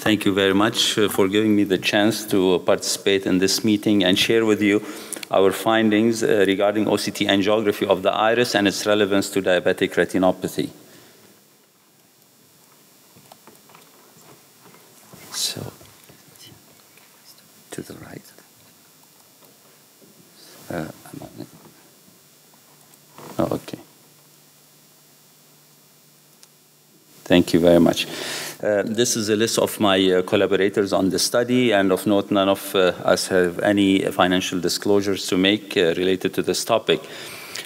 Thank you very much for giving me the chance to participate in this meeting and share with you our findings regarding OCT angiography of the iris and its relevance to diabetic retinopathy. So, to the right. Oh, okay. Thank you very much. This is a list of my collaborators on the study, and of note, none of us have any financial disclosures to make related to this topic.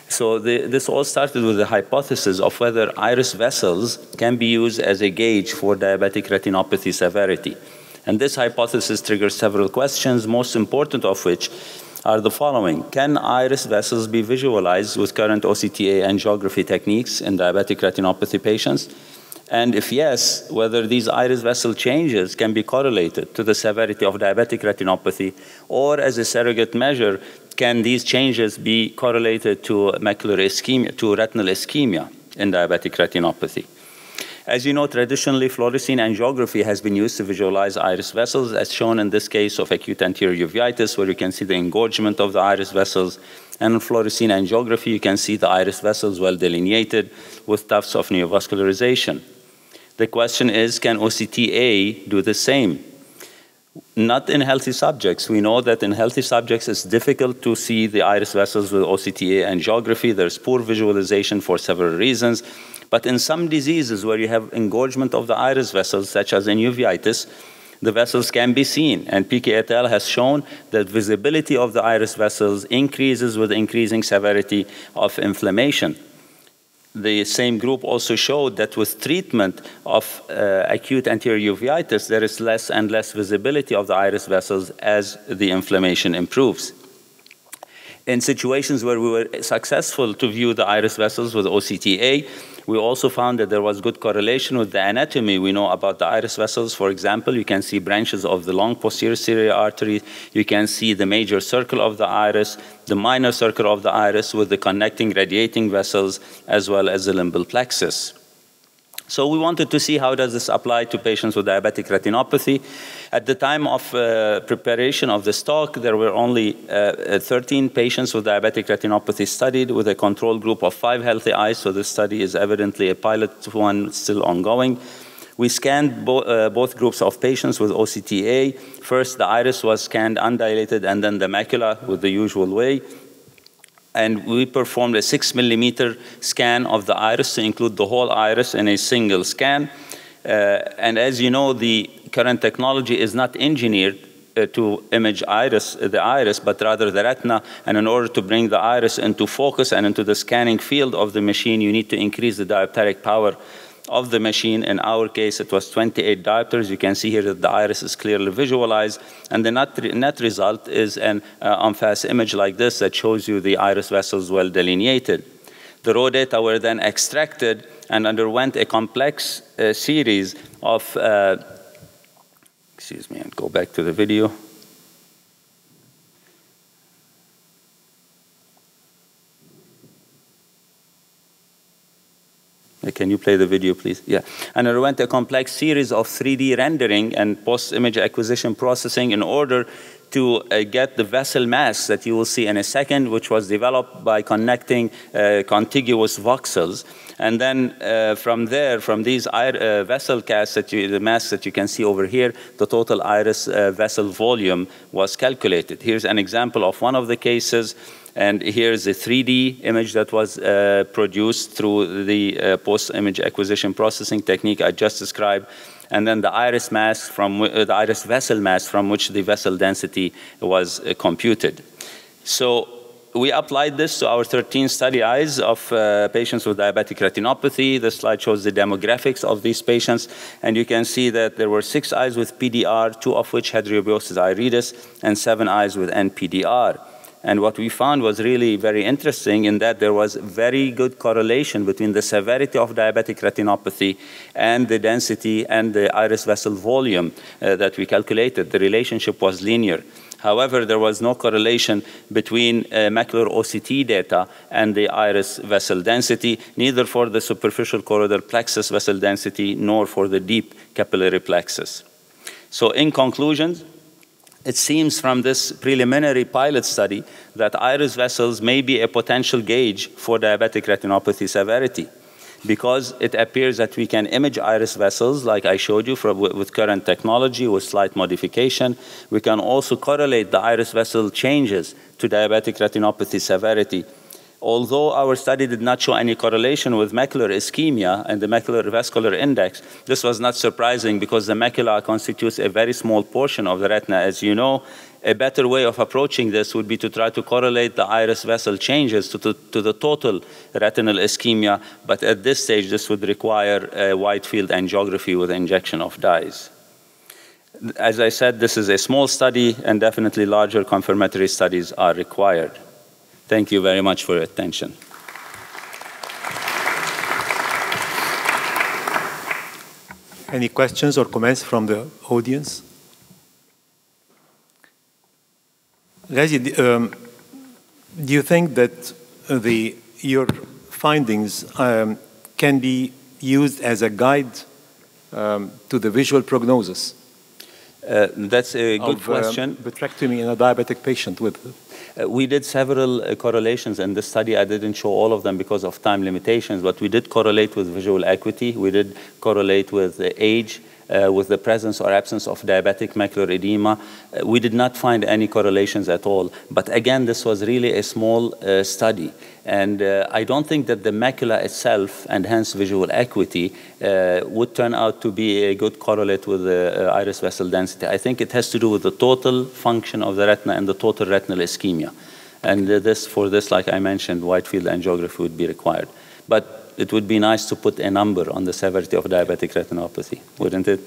So this all started with the hypothesis of whether iris vessels can be used as a gauge for diabetic retinopathy severity. And this hypothesis triggers several questions, most important of which are the following. Can iris vessels be visualized with current OCTA angiography techniques in diabetic retinopathy patients? And if yes, whether these iris vessel changes can be correlated to the severity of diabetic retinopathy, or as a surrogate measure, can these changes be correlated to macular ischemia, to retinal ischemia in diabetic retinopathy? As you know, traditionally, fluorescein angiography has been used to visualize iris vessels, as shown in this case of acute anterior uveitis, where you can see the engorgement of the iris vessels. And in fluorescein angiography, you can see the iris vessels well delineated with tufts of neovascularization. The question is, can OCTA do the same? Not in healthy subjects. We know that in healthy subjects, it's difficult to see the iris vessels with OCTA angiography. There's poor visualization for several reasons. But in some diseases where you have engorgement of the iris vessels, such as in uveitis, the vessels can be seen. And Pichi et al. Has shown that visibility of the iris vessels increases with increasing severity of inflammation. The same group also showed that with treatment of acute anterior uveitis, there is less and less visibility of the iris vessels as the inflammation improves. In situations where we were successful to view the iris vessels with OCTA, we also found that there was good correlation with the anatomy we know about the iris vessels. For example, you can see branches of the long posterior ciliary artery. You can see the major circle of the iris, the minor circle of the iris with the connecting radiating vessels, as well as the limbal plexus. So we wanted to see how does this apply to patients with diabetic retinopathy. At the time of preparation of this talk, there were only 13 patients with diabetic retinopathy studied with a control group of 5 healthy eyes. So this study is evidently a pilot one still ongoing. We scanned both groups of patients with OCTA. First, the iris was scanned undilated, and then the macula with the usual way. And we performed a 6 millimeter scan of the iris to include the whole iris in a single scan. And as you know, the current technology is not engineered to image the iris, but rather the retina. And in order to bring the iris into focus and into the scanning field of the machine, you need to increase the diopteric power of the machine. In our case, it was 28 diopters. You can see here that the iris is clearly visualized. And the net result is an en-face image like this that shows you the iris vessels well delineated. The raw data were then extracted and underwent a complex series of, excuse me, and go back to the video. Can you play the video, please? Yeah. And underwent a complex series of 3D rendering and post-image acquisition processing in order to get the vessel mass that you will see in a second, which was developed by connecting contiguous voxels. And then from there, from these vessel casts, the mass that you can see over here, the total iris vessel volume was calculated. Here's an example of one of the cases. And here's a 3D image that was produced through the post-image acquisition processing technique I just described. And then the iris mass the iris vessel mass from which the vessel density was computed. So we applied this to our 13 study eyes of patients with diabetic retinopathy. The slide shows the demographics of these patients. And you can see that there were 6 eyes with PDR, 2 of which had rubiosis iridis, and 7 eyes with NPDR. And what we found was really very interesting in that there was very good correlation between the severity of diabetic retinopathy and the density and the iris vessel volume that we calculated. The relationship was linear. However, there was no correlation between macular OCT data and the iris vessel density, neither for the superficial choroidal plexus vessel density nor for the deep capillary plexus. So in conclusion, it seems from this preliminary pilot study that iris vessels may be a potential gauge for diabetic retinopathy severity, because it appears that we can image iris vessels, like I showed you, with current technology, with slight modification. We can also correlate the iris vessel changes to diabetic retinopathy severity. Although our study did not show any correlation with macular ischemia and the macular vascular index, this was not surprising because the macula constitutes a very small portion of the retina. As you know, a better way of approaching this would be to try to correlate the iris vessel changes to the total retinal ischemia, but at this stage, this would require a wide field angiography with injection of dyes. As I said, this is a small study, and definitely larger confirmatory studies are required. Thank you very much for your attention. Any questions or comments from the audience? Ghazi, do you think that your findings can be used as a guide to the visual prognosis? That's a good question. Vitrectomy in a diabetic patient with. We did several correlations in this study. I didn't show all of them because of time limitations, but we did correlate with visual acuity. We did correlate with age, with the presence or absence of diabetic macular edema. We did not find any correlations at all. But again, this was really a small study. And I don't think that the macula itself, and hence visual acuity, would turn out to be a good correlate with the iris vessel density. I think it has to do with the total function of the retina and the total retinal ischemia. And for this, like I mentioned, wide field angiography would be required. But it would be nice to put a number on the severity of diabetic retinopathy, wouldn't it?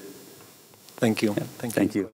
Thank you. Yeah. Thank you.